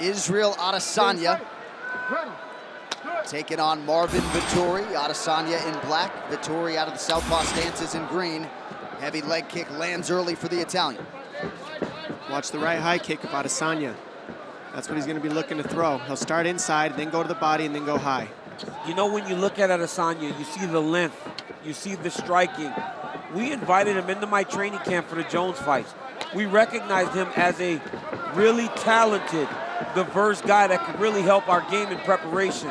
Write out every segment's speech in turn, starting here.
Israel Adesanya taking on Marvin Vettori. Adesanya in black, Vettori out of the southpaw stances in green. Heavy leg kick lands early for the Italian. Watch the right high kick of Adesanya. That's what he's going to be looking to throw. He'll start inside, then go to the body, and then go high. You know, when you look at Adesanya, you see the length, you see the striking. We invited him into my training camp for the Jones fights. We recognized him as a really talented, diverse guy that could really help our game in preparation.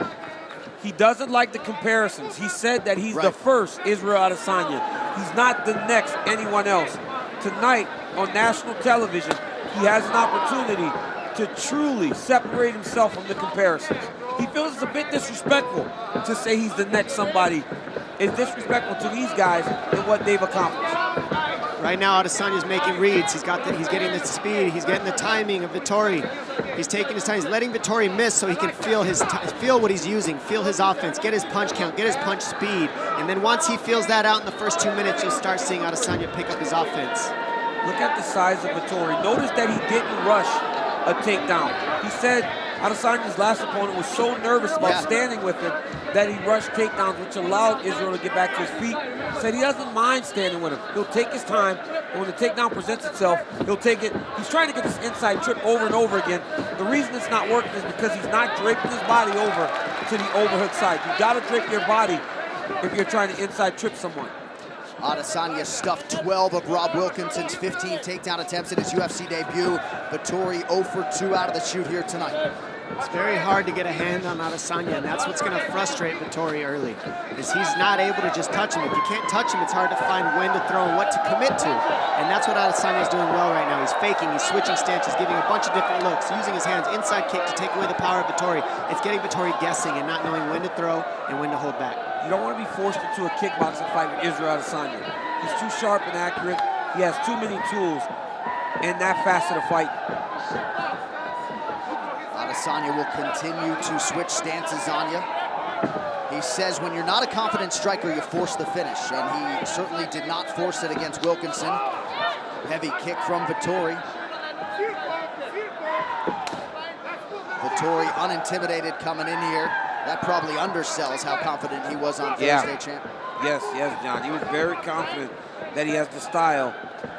He doesn't like the comparisons. He said that he's the first Israel Adesanya. He's not the next anyone else. Tonight, on national television, he has an opportunity to truly separate himself from the comparisons. He feels it's a bit disrespectful to say he's the next somebody. It's disrespectful to these guys and what they've accomplished. Right now, Adesanya's making reads. He's getting the speed. He's getting the timing of Vettori. He's taking his time. He's letting Vettori miss so he can feel what he's using, feel his offense, get his punch count, get his punch speed. And then once he feels that out in the first 2 minutes, you'll start seeing Adesanya pick up his offense. Look at the size of Vettori. Notice that he didn't rush a takedown. He said Adesanya's last opponent was so nervous about standing with him that he rushed takedowns, which allowed Israel to get back to his feet. He said he doesn't mind standing with him. He'll take his time, and when the takedown presents itself, he'll take it. He's trying to get this inside trip over and over again. The reason it's not working is because he's not draping his body over to the overhook side. You've got to drape your body if you're trying to inside trip someone. Adesanya stuffed 12 of Rob Wilkinson's 15 takedown attempts in his UFC debut. Vettori 0 for 2 out of the chute here tonight. It's very hard to get a hand on Adesanya, and that's what's going to frustrate Vettori early, is he's not able to just touch him. If you can't touch him, it's hard to find when to throw and what to commit to. And that's what Adesanya's doing well right now. He's faking, he's switching stances, giving a bunch of different looks, using his hands, inside kick to take away the power of Vettori. It's getting Vettori guessing and not knowing when to throw and when to hold back. You don't want to be forced into a kickboxing fight with Israel Adesanya. He's too sharp and accurate. He has too many tools in that facet of fight. Adesanya will continue to switch stances on you. He says when you're not a confident striker, you force the finish, and he certainly did not force it against Wilkinson. Heavy kick from Vettori. Vettori unintimidated coming in here. That probably undersells how confident he was on Thursday, champ. Yes, John. He was very confident that he has the style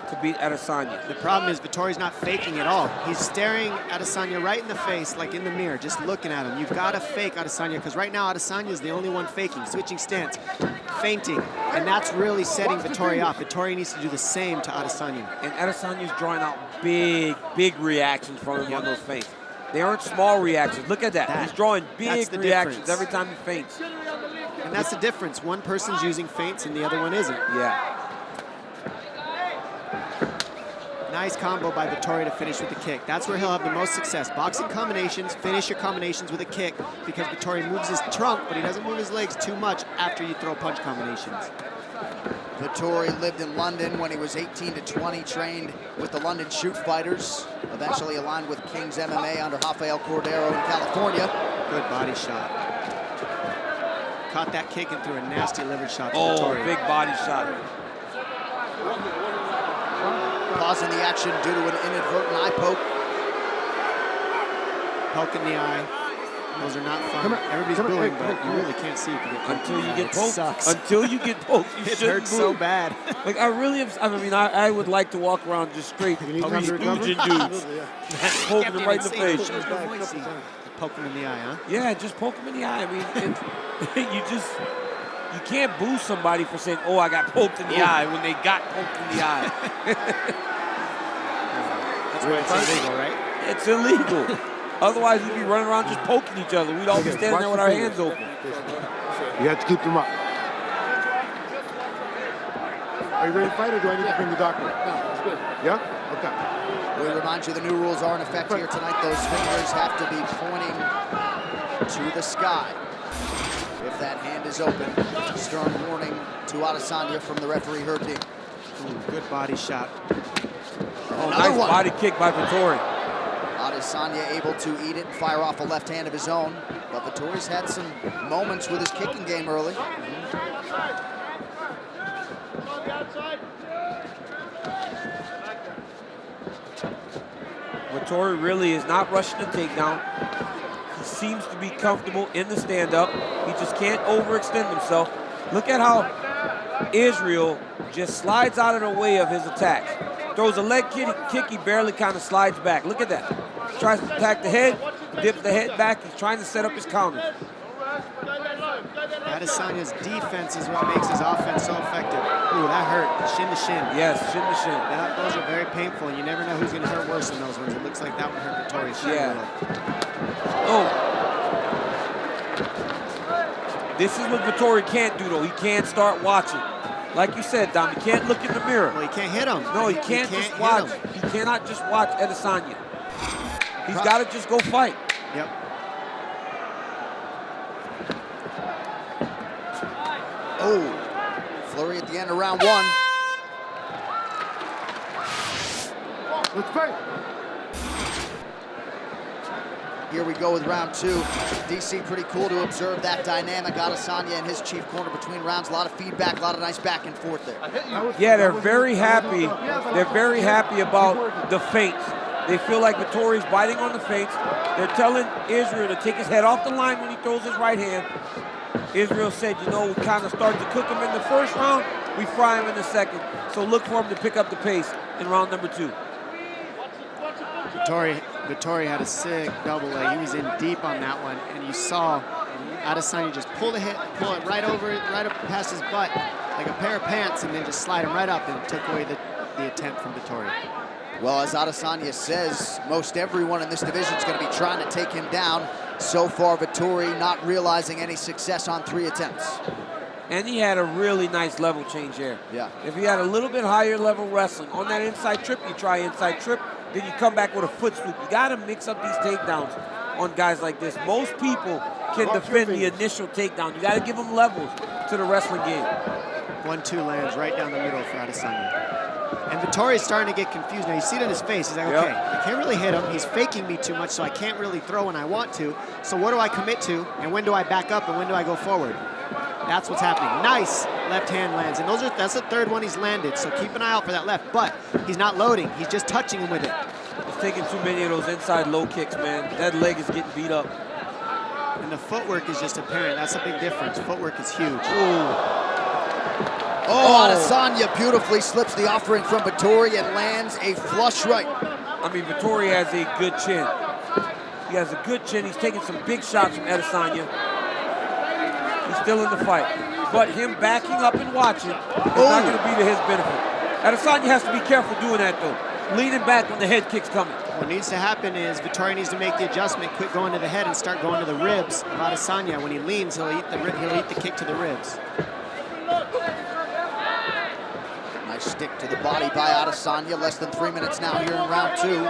to beat Adesanya. The problem is Vettori's not faking at all. He's staring Adesanya right in the face, like in the mirror, just looking at him. You've got to fake Adesanya, because right now Adesanya is the only one faking, switching stance, feinting, and that's really setting Vettori off. Vettori needs to do the same to Adesanya. And Adesanya's drawing out big reactions from him on those feints. They aren't small reactions. Look at that. He's drawing big reactions every time he feints. And that's the difference. One person's using feints and the other one isn't. Yeah. Nice combo by Vettori to finish with the kick. That's where he'll have the most success. Boxing combinations, finish your combinations with a kick, because Vettori moves his trunk, but he doesn't move his legs too much after you throw punch combinations. Vettori lived in London when he was 18 to 20, trained with the London Shoot Fighters, eventually aligned with King's MMA under Rafael Cordero in California. Good body shot. Caught that kick and threw a nasty liver shot to Vettori. Big body shot. Pausing the action due to an inadvertent eye poke. Poke in the eye. Those are not fun. Everybody's booing, but you really can't see if you get poked. Until you get poked. Sucks. Until you get poked, you shouldn't It hurts boo. so bad. Like, I would like to walk around just straight poking dudes. Poking them right in the face. Poke him in the eye, huh? Yeah, just poke him in the eye. I mean, you can't boo somebody for saying, oh, I got poked in the eye, when they got poked in the eye. That's why it's illegal, right? It's illegal. Otherwise, we'd be running around just poking each other. We'd all be standing there with our hands open. You have to keep them up. Are you ready to fight, or do I need to bring the doctor? No, it's good. Yeah? Okay. We remind you the new rules are in effect here tonight. Those fingers have to be pointing to the sky. If that hand is open, stern warning to Adesanya from the referee, Herb Dean. Good body shot. Oh, nice body kick by Vettori. Adesanya able to eat it and fire off a left hand of his own. But Vettori's had some moments with his kicking game early. Vettori really is not rushing the takedown. He seems to be comfortable in the stand-up. He just can't overextend himself. Look at how Israel just slides out of the way of his attacks. Throws a leg kick, he barely kind of slides back. Look at that. Tries to attack the head, dips the head back. He's trying to set up his counters. Adesanya's defense is what makes his offense so effective. Ooh, that hurt. Shin to shin. Yes, shin to shin. Those are very painful, and you never know who's going to hurt worse than those ones. It looks like that one hurt Vettori's shin. Yeah. Oh. This is what Vettori can't do, though. He can't start watching. Like you said, Dom, he can't look in the mirror. Well, he can't hit him. No, he can't just watch. He cannot just watch Adesanya. He's got to just go fight. Yep. Oh, flurry at the end of round one. Let's fight. Here we go with round two. DC, pretty cool to observe that dynamic. Adesanya and his chief corner between rounds. A lot of feedback, a lot of nice back and forth there. Yeah, they're very happy. They're very happy about the feints. They feel like Vettori's biting on the feints. They're telling Israel to take his head off the line when he throws his right hand. Israel said, you know, we kind of start to cook him in the first round, we fry him in the second. So look for him to pick up the pace in round number two. Vettori had a sick double leg. He was in deep on that one, and you saw Adesanya just pull it right over, right up past his butt, like a pair of pants, and then just slide him right up and took away the attempt from Vettori. Well, as Adesanya says, most everyone in this division is going to be trying to take him down. So far, Vettori not realizing any success on 3 attempts. And he had a really nice level change there. Yeah. If he had a little bit higher level wrestling, on that inside trip, you try inside trip, then you come back with a foot sweep. You got to mix up these takedowns on guys like this. Most people can defend the initial takedown. You got to give them levels to the wrestling game. 1-2 lands right down the middle for Adesanya. And Vettori is starting to get confused. Now, you see it in his face. He's like, okay, I can't really hit him. He's faking me too much, so I can't really throw when I want to. So what do I commit to, and when do I back up, and when do I go forward? That's what's happening. Nice left hand lands, and that's the third one he's landed, so keep an eye out for that left. But he's not loading. He's just touching him with it. He's taking too many of those inside low kicks, man. That leg is getting beat up. And the footwork is just apparent. That's a big difference. Footwork is huge. Ooh. Oh, Adesanya beautifully slips the offering from Vettori and lands a flush right. I mean, Vettori has a good chin. He has a good chin. He's taking some big shots from Adesanya. He's still in the fight. But him backing up and watching is not going to be to his benefit. Adesanya has to be careful doing that, though. Leaning back when the head kick's coming. What needs to happen is Vettori needs to make the adjustment, quit going to the head and start going to the ribs of Adesanya. When he leans, he'll eat the kick to the ribs. Nice stick to the body by Adesanya. Less than 3 minutes now here in round two.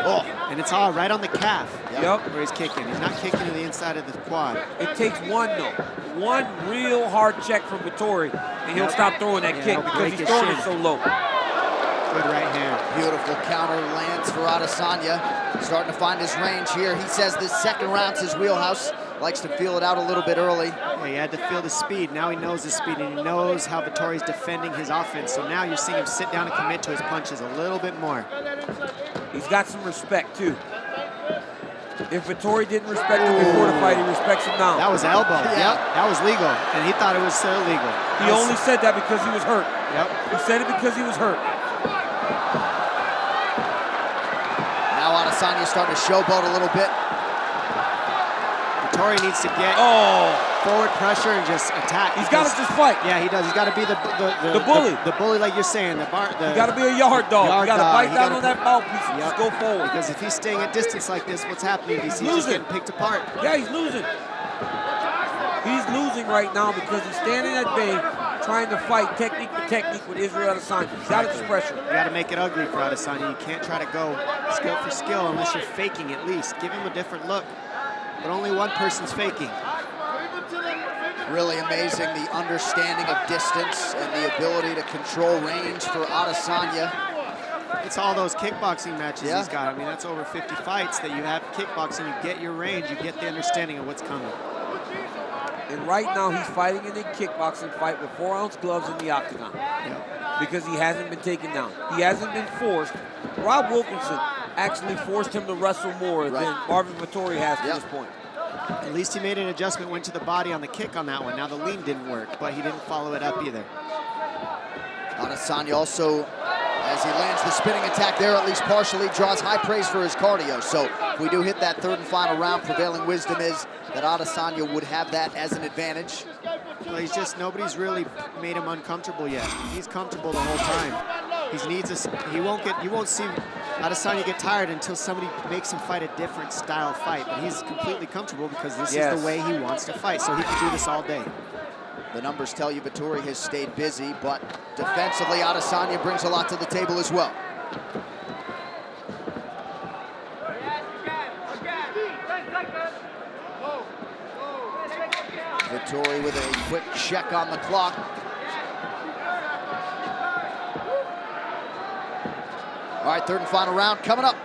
Oh, and it's all right on the calf. Yep. Where he's kicking. He's not kicking to the inside of the quad. It takes one, though. One real hard check from Vettori, and he'll stop throwing that kick because he's throwing it so low. Good right hand. Beautiful counter lands for Adesanya. Starting to find his range here. He says this second round's his wheelhouse. Likes to feel it out a little bit early. Yeah, he had to feel the speed. Now he knows the speed, and he knows how Vettori's defending his offense. So now you're seeing him sit down and commit to his punches a little bit more. He's got some respect, too. If Vettori didn't respect him before the fight, he respects him now. That was elbow. Yep, that was legal, and he thought it was illegal. He only said that because he was hurt. Yep. He said it because he was hurt. Now Adesanya's starting to showboat a little bit. Vettori needs to get forward pressure and just attack. He's got to just fight. Yeah, he does. He's got to be the bully. The bully, like you're saying. You got to be a yard dog. You got to bite down on that mouthpiece and just go forward. Because if he's staying at distance like this, what's happening? He's just getting picked apart. Yeah, he's losing. He's losing right now because he's standing at bay, trying to fight technique for technique with Israel Adesanya. He's got to just pressure. You got to make it ugly for Adesanya. You can't try to go skill for skill unless you're faking at least. Give him a different look. But only one person's faking. Really amazing, the understanding of distance and the ability to control range for Adesanya. It's all those kickboxing matches he's got. I mean, that's over 50 fights that you have kickboxing. You get your range, you get the understanding of what's coming. And right now, he's fighting in a kickboxing fight with 4-ounce gloves in the octagon. Yep. Because he hasn't been taken down. He hasn't been forced. Rob Wilkinson actually forced him to wrestle more than Marvin Vettori has to this point. At least he made an adjustment, went to the body on the kick on that one. Now the lean didn't work, but he didn't follow it up either. Adesanya also, as he lands the spinning attack there, at least partially, draws high praise for his cardio. So if we do hit that third and final round, prevailing wisdom is that Adesanya would have that as an advantage. Well, he's just, nobody's really made him uncomfortable yet. He's comfortable the whole time. You won't see Adesanya get tired until somebody makes him fight a different style fight. But he's completely comfortable because this is the way he wants to fight. So he can do this all day. The numbers tell you Vettori has stayed busy, but defensively, Adesanya brings a lot to the table as well. Vettori with a quick check on the clock. All right, third and final round coming up.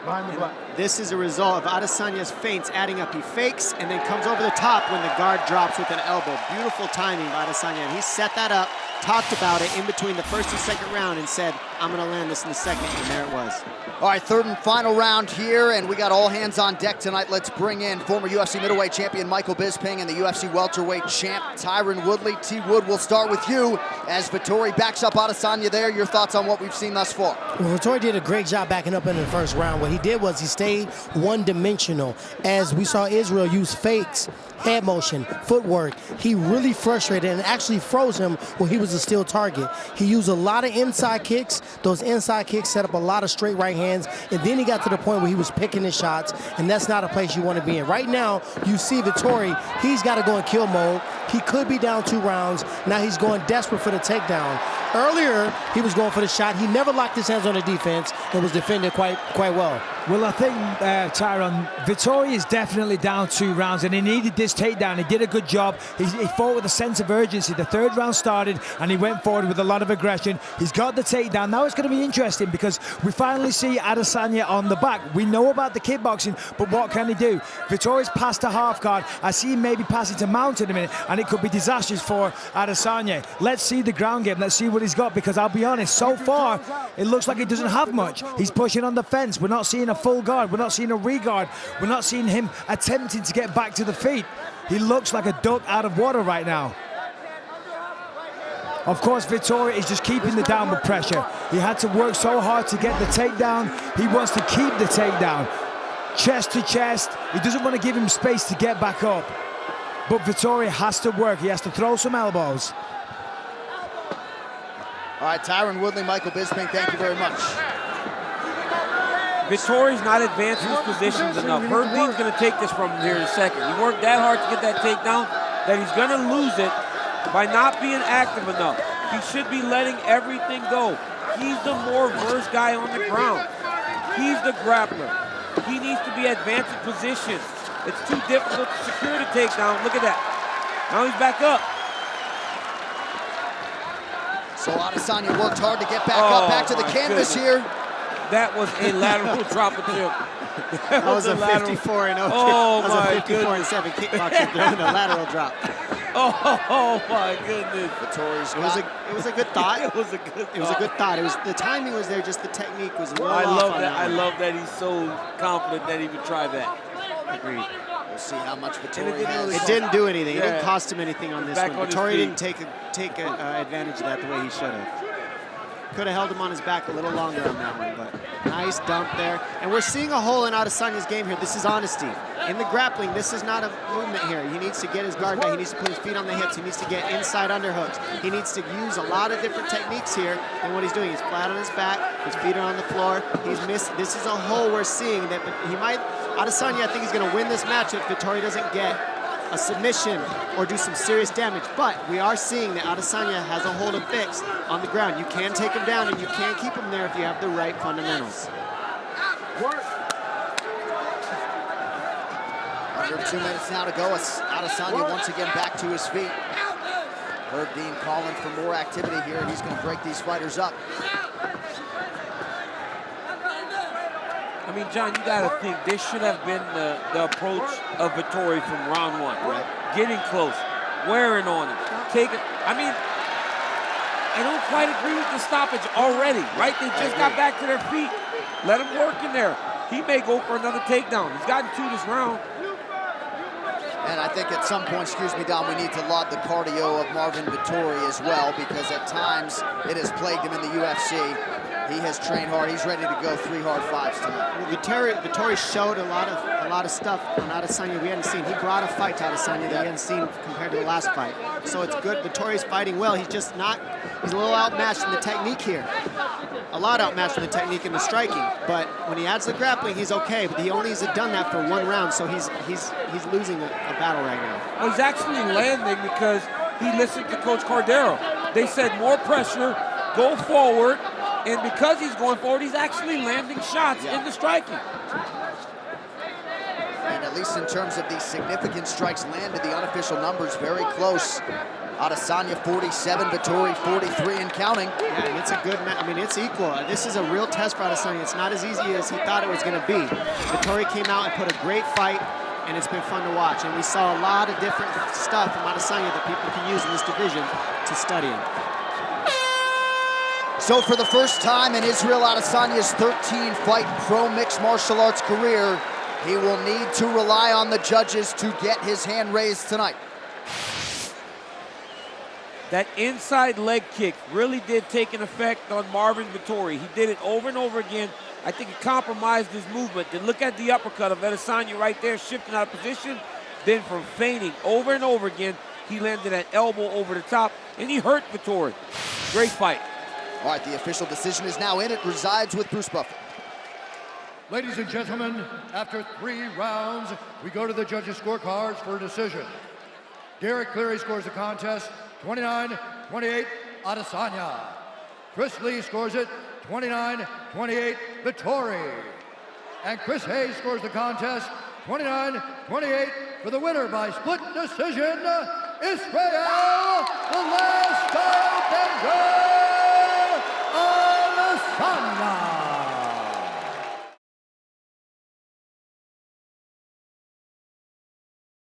Behind the back. This is a result of Adesanya's feints adding up. He fakes and then comes over the top when the guard drops with an elbow. Beautiful timing by Adesanya. And he set that up, talked about it in between the first and second round and said, I'm going to land this in the second, and there it was. All right, third and final round here, and we got all hands on deck tonight. Let's bring in former UFC middleweight champion Michael Bisping and the UFC welterweight champ Tyron Woodley. T. Wood, we'll start with you as Vettori backs up Adesanya there. Your thoughts on what we've seen thus far? Well, Vettori did a great job backing up in the first round. What he did was he stayed one-dimensional. As we saw Israel use fakes, head motion, footwork, he really frustrated and actually froze him when he was a still target. He used a lot of inside kicks. Those inside kicks set up a lot of straight right hands, and then he got to the point where he was picking his shots, and that's not a place you want to be in. Right now, you see Vettori, he's got to go in kill mode. He could be down 2 rounds. Now he's going desperate for the takedown. Earlier, he was going for the shot. He never locked his hands on the defense and was defended quite well. Well, I think, Tyron, Vettori is definitely down 2 rounds, and he needed this takedown. He did a good job. He fought with a sense of urgency. The third round started, and he went forward with a lot of aggression. He's got the takedown. Now it's going to be interesting because we finally see Adesanya on the back. We know about the kickboxing, but what can he do? Vettori's past a half guard. I see him maybe passing to mount in a minute, and it could be disastrous for Adesanya. Let's see the ground game. Let's see what he's got, because I'll be honest, so far, it looks like he doesn't have much. He's pushing on the fence. We're not seeing a full guard. We're not seeing a re-guard. We're not seeing him attempting to get back to the feet. He looks like a duck out of water right now. Of course, Vettori is just keeping the downward pressure. He had to work so hard to get the takedown. He wants to keep the takedown. Chest to chest. He doesn't want to give him space to get back up. But Vettori has to work. He has to throw some elbows. All right, Tyron Woodley, Michael Bisping, thank you very much. Vettori's not advancing his positions enough. Herb Dean's going to take this from him here in a second. He worked that hard to get that takedown that he's going to lose it by not being active enough. He should be letting everything go. He's the more versed guy on the ground. He's the grappler. He needs to be advancing positions. It's too difficult to secure the takedown. Look at that. Now he's back up. So Adesanya worked hard to get back up, back to the canvas here. That was a lateral drop attempt. That was a 54 and 0. Oh, that was a 54 and 7 kickboxer throwing a lateral drop. Oh my goodness. Vettori's it was a good thought. It was a good thought. It was a good thought. It was, the timing was there, just the technique was a little I off love on that. I one. love that he's so confident that he would try that. Agreed. We'll see how much And Vettori has. It didn't do anything. It didn't cost him anything on this Back one. on his Vettori feet. didn't take advantage of that the way he should have. Could have held him on his back a little longer on that one, but nice dump there. And we're seeing a hole in Adesanya's game here. This is honesty. In the grappling, this is not a movement here. He needs to get his guard back. He needs to put his feet on the hips. He needs to get inside underhooks. He needs to use a lot of different techniques here than what he's doing. He's flat on his back. His feet are on the floor. He's missed. This is a hole we're seeing that he might. Adesanya, I think he's going to win this match if Vettori doesn't get a submission or do some serious damage. But we are seeing that Adesanya has a hold of fix on the ground. You can take him down and you can keep him there if you have the right fundamentals. Under 2 minutes now to go. Adesanya once again back to his feet. Herb Dean calling for more activity here, and he's going to break these fighters up. I mean, John, you got to think this should have been the approach of Vettori from round 1. Right. Getting close, wearing on him, taking. I mean, I don't quite agree with the stoppage already, right? They just got back to their feet. Let him work in there. He may go for another takedown. He's gotten 2 this round. And I think at some point, excuse me, Dom, we need to laud the cardio of Marvin Vettori as well, because at times it has plagued him in the UFC. He has trained hard. He's ready to go 3 hard 5s tonight. Well, Vettori showed a lot of stuff on Adesanya we hadn't seen. He brought a fight to Adesanya that we hadn't seen compared to the last fight. So it's good. Vettori's fighting well. He's just not. He's a little outmatched in the technique here. A lot outmatched in the technique and the striking. But when he adds the grappling, he's okay. But he only has done that for 1 round, so he's losing a battle right now. Well, he's actually landing because he listened to Coach Cordero. They said more pressure, go forward, and because he's going forward, he's actually landing shots in the striking. And at least in terms of the significant strikes landed, the unofficial numbers very close. Adesanya 47, Vettori 43 and counting. Yeah, and it's a good match. I mean, it's equal. This is a real test for Adesanya. It's not as easy as he thought it was going to be. Vettori came out and put a great fight, and it's been fun to watch. And we saw a lot of different stuff from Adesanya that people can use in this division to study him. So for the first time in Israel Adesanya's 13-fight pro mixed martial arts career, he will need to rely on the judges to get his hand raised tonight. That inside leg kick really did take an effect on Marvin Vettori. He did it over and over again. I think it compromised his movement. Then look at the uppercut of Adesanya right there, shifting out of position. Then from feigning over and over again, he landed that elbow over the top, and he hurt Vettori. Great fight. All right, the official decision is now in. It resides with Bruce Buffer. Ladies and gentlemen, after 3 rounds, we go to the judges' scorecards for a decision. Derek Cleary scores the contest 29-28 Adesanya. Chris Lee scores it 29-28 Vettori. And Chris Hayes scores the contest 29-28 for the winner by split decision, Israel, the last style Bender.